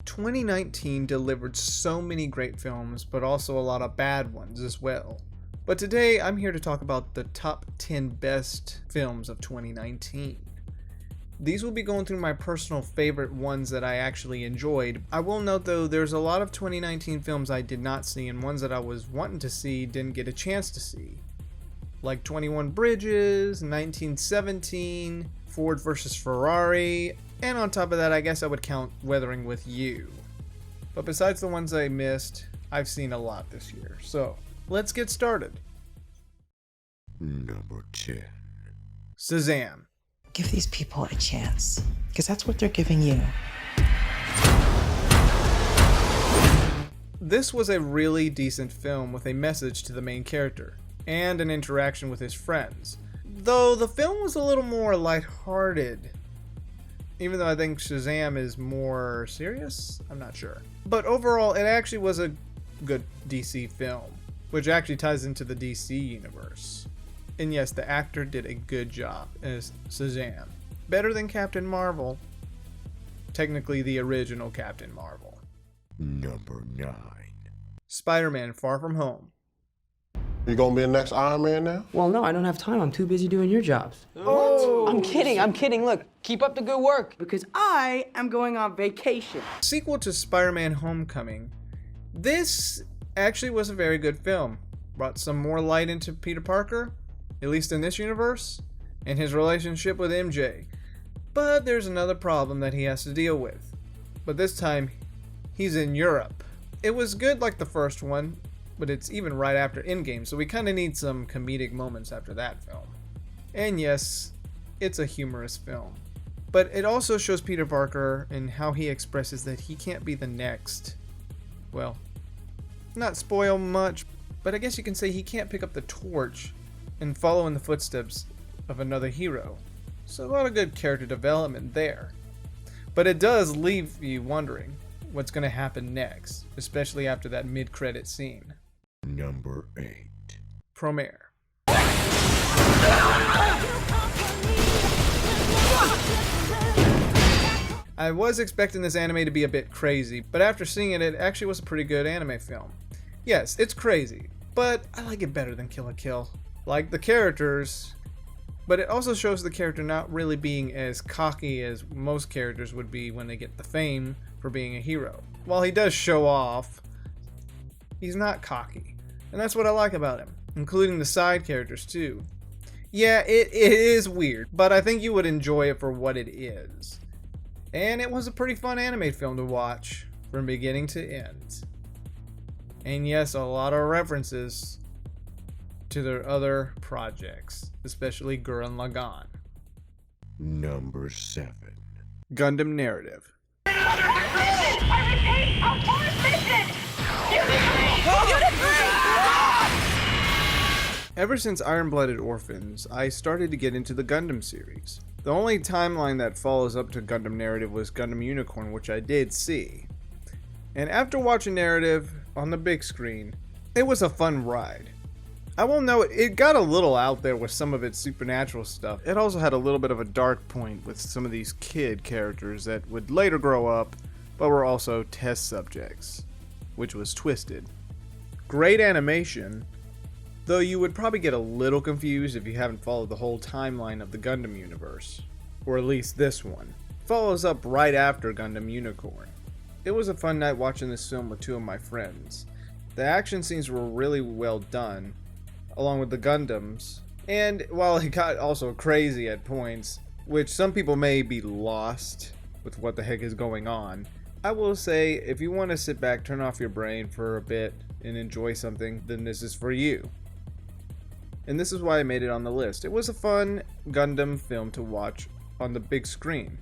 2019 delivered so many great films, but also a lot of bad ones as well. But today I'm here to talk about the top 10 best films of 2019. These will be going through my personal favorite ones that I actually enjoyed. I will note though, there's a lot of 2019 films I did not see and ones that I was wanting to see didn't get a chance to see. Like 21 Bridges, 1917, Ford vs. Ferrari, and on top of that I guess I would count Weathering with You. But besides the ones I missed, I've seen a lot this year. So, let's get started. Number 10. Shazam. Give these people a chance, because that's what they're giving you. This was a really decent film with a message to the main character, and an interaction with his friends. Though the film was a little more lighthearted. Even though I think Shazam is more serious, I'm not sure. But overall, it actually was a good DC film, which actually ties into the DC universe. And yes, the actor did a good job as Shazam. Better than Captain Marvel. Technically the original Captain Marvel. Number 9. Spider-Man Far From Home. You gonna be the next Iron Man now? Well, no, I don't have time. I'm too busy doing your jobs. What? I'm kidding. Look, keep up the good work. Because I am going on vacation. Sequel to Spider-Man Homecoming. This actually was a very good film. Brought some more light into Peter Parker, at least in this universe, and his relationship with MJ. But there's another problem that he has to deal with. But this time, he's in Europe. It was good like the first one, but it's even right after Endgame, so we kind of need some comedic moments after that film. And yes, it's a humorous film. But it also shows Peter Parker and how he expresses that he can't be the next. Well, not spoil much, but I guess you can say he can't pick up the torch and follow in the footsteps of another hero. So a lot of good character development there. But it does leave you wondering what's going to happen next, especially after that mid-credit scene. Number 8. Promare. I was expecting this anime to be a bit crazy, but after seeing it, it actually was a pretty good anime film. Yes, it's crazy, but I like it better than Kill la Kill. Like the characters, but it also shows the character not really being as cocky as most characters would be when they get the fame for being a hero. While he does show off, he's not cocky. And that's what I like about him, including the side characters too. Yeah, it is weird, but I think you would enjoy it for what it is. And it was a pretty fun anime film to watch from beginning to end. And yes, a lot of references to their other projects, especially Gurren Lagann. Number 7. Gundam Narrative. Ever since Iron-Blooded Orphans, I started to get into the Gundam series. The only timeline that follows up to Gundam Narrative was Gundam Unicorn, which I did see. And after watching Narrative on the big screen, it was a fun ride. I will note, it got a little out there with some of its supernatural stuff. It also had a little bit of a dark point with some of these kid characters that would later grow up, but were also test subjects, which was twisted. Great animation, though you would probably get a little confused if you haven't followed the whole timeline of the Gundam universe, or at least this one. It follows up right after Gundam Unicorn. It was a fun night watching this film with two of my friends. The action scenes were really well done, along with the Gundams, and while it got also crazy at points, which some people may be lost with what the heck is going on, I will say if you want to sit back, turn off your brain for a bit, and enjoy something, then this is for you. And this is why I made it on the list. It was a fun Gundam film to watch on the big screen.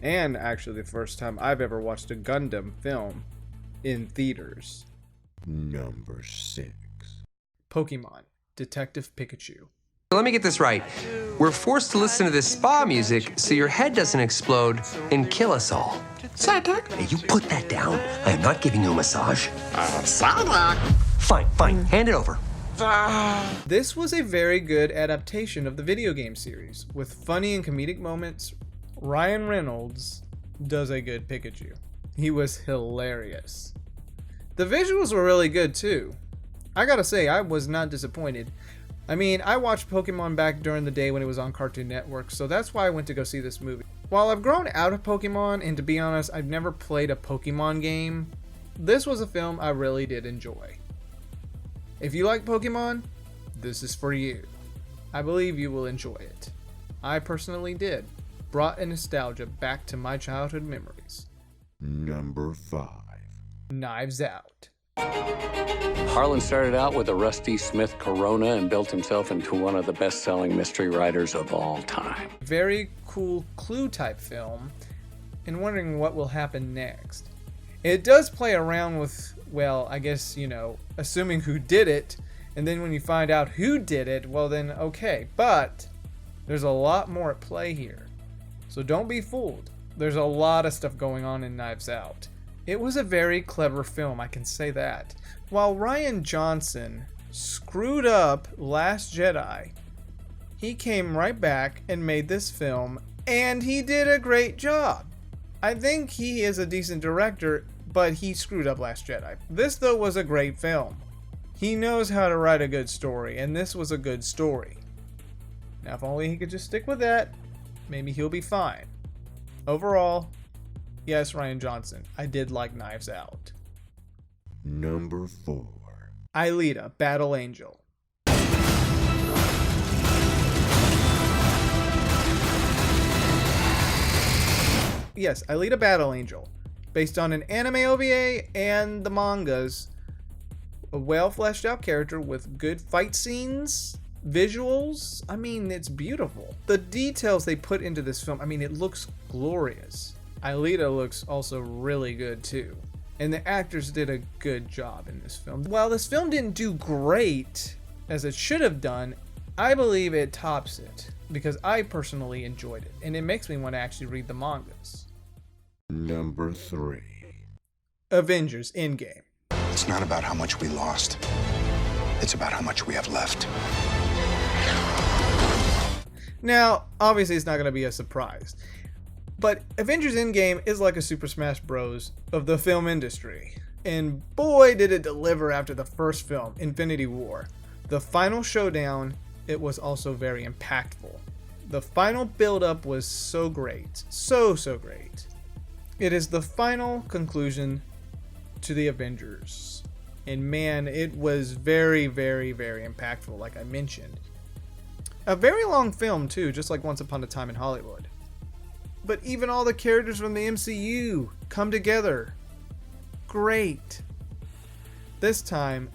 And actually the first time I've ever watched a Gundam film in theaters. Number 6. Pokemon Detective Pikachu. Let me get this right. We're forced to listen to this spa music so your head doesn't explode and kill us all. Psyduck? Hey, you put that down. I am not giving you a massage. Psyduck. Fine. Hand it over. This was a very good adaptation of the video game series. With funny and comedic moments, Ryan Reynolds does a good Pikachu. He was hilarious. The visuals were really good too. I gotta say, I was not disappointed. I mean, I watched Pokemon back during the day when it was on Cartoon Network, so that's why I went to go see this movie. While I've grown out of Pokemon, and to be honest, I've never played a Pokemon game, this was a film I really did enjoy. If you like Pokemon, this is for you. I believe you will enjoy it. I personally did. Brought a nostalgia back to my childhood memories. Number 5. Knives Out. Harlan started out with a Rusty Smith Corona and built himself into one of the best-selling mystery writers of all time. Very cool clue type film, and wondering what will happen next. It does play around with, well, I guess, assuming who did it, and then when you find out who did it, well then, okay. But there's a lot more at play here. So don't be fooled. There's a lot of stuff going on in Knives Out. It was a very clever film, I can say that. While Rian Johnson screwed up Last Jedi, he came right back and made this film, and he did a great job. I think he is a decent director, but he screwed up Last Jedi. This, though, was a great film. He knows how to write a good story, and this was a good story. Now, if only he could just stick with that, maybe he'll be fine. Overall, yes, Rian Johnson, I did like Knives Out. Number 4. Aelita, Battle Angel. Yes, Aelita Battle Angel. Based on an anime OVA and the mangas. A well fleshed out character with good fight scenes, visuals. I mean, it's beautiful. The details they put into this film, I mean, it looks glorious. Aelita looks also really good too. And the actors did a good job in this film. While this film didn't do great as it should have done, I believe it tops it because I personally enjoyed it. And it makes me want to actually read the mangas. Number 3. Avengers Endgame. It's not about how much we lost. It's about how much we have left. Now, obviously it's not going to be a surprise. But Avengers Endgame is like a Super Smash Bros. Of the film industry. And boy did it deliver after the first film, Infinity War. The final showdown, it was also very impactful. The final build-up was so great. So great. It is the final conclusion to the Avengers. And man, it was very impactful, like I mentioned. A very long film too, just like Once Upon a Time in Hollywood. But even all the characters from the MCU come together. Great. This time,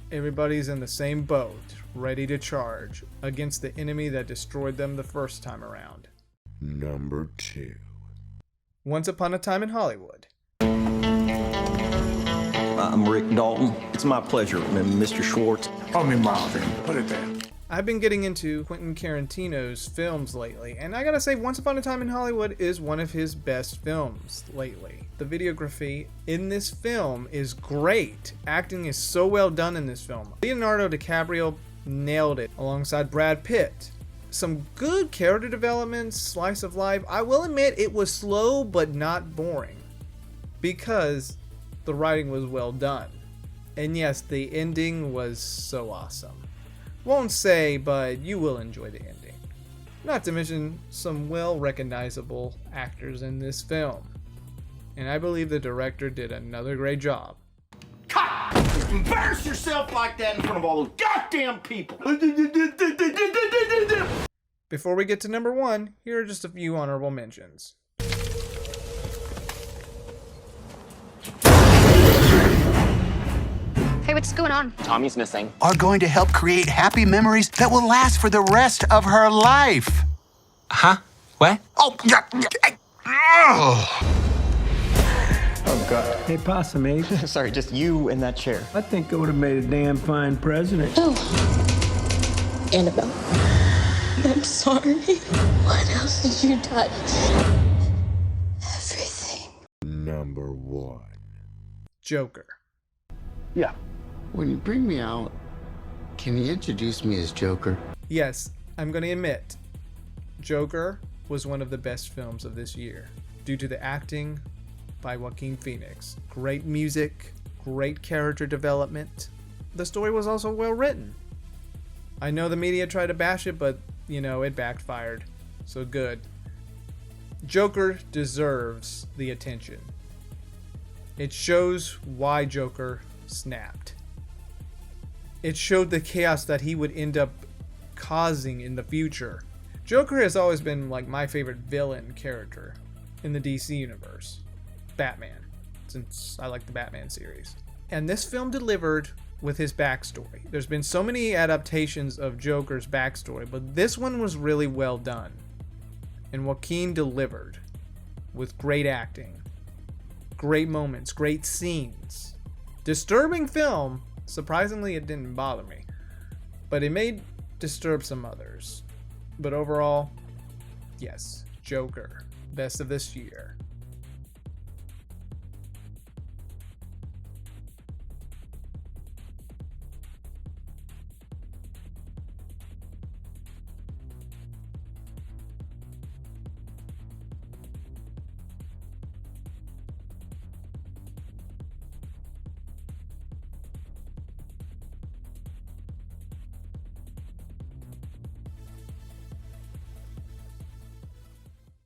everybody's in the same boat, ready to charge against the enemy that destroyed them the first time around. Number 2. Once Upon a Time in Hollywood. I'm Rick Dalton. It's my pleasure, Mr. Schwartz. Call me Marvin. Put it there. I've been getting into Quentin Tarantino's films lately, and I gotta say Once Upon a Time in Hollywood is one of his best films lately. The videography in this film is great. Acting is so well done in this film. Leonardo DiCaprio nailed it alongside Brad Pitt. Some good character development, slice of life. I will admit it was slow but not boring because the writing was well done. And yes, the ending was so awesome. Won't say, but you will enjoy the ending. Not to mention some well recognizable actors in this film. And I believe the director did another great job. Cut! Embarrass yourself like that in front of all those goddamn people! Before we get to number 1, here are just a few honorable mentions. Hey, what's going on? Tommy's missing. Are going to help create happy memories that will last for the rest of her life. Huh? What? Oh, yeah. Oh, God. Hey, Possum Ape. Sorry, just you in that chair. I think I would have made a damn fine president. Oh. Annabelle. I'm sorry. What else did you touch? Everything. Number 1. Joker. Yeah. When you bring me out, can you introduce me as Joker? Yes, I'm going to admit, Joker was one of the best films of this year due to the acting, by Joaquin Phoenix. Great music, great character development. The story was also well written. I know the media tried to bash it, but, it backfired. So good. Joker deserves the attention. It shows why Joker snapped. It showed the chaos that he would end up causing in the future. Joker has always been like my favorite villain character in the DC universe. Batman, since I like the Batman series. And this film delivered with his backstory. There's been so many adaptations of Joker's backstory, but this one was really well done. And Joaquin delivered with great acting, great moments, great scenes. Disturbing film. Surprisingly, it didn't bother me, but it may disturb some others. But overall, yes, Joker, best of this year.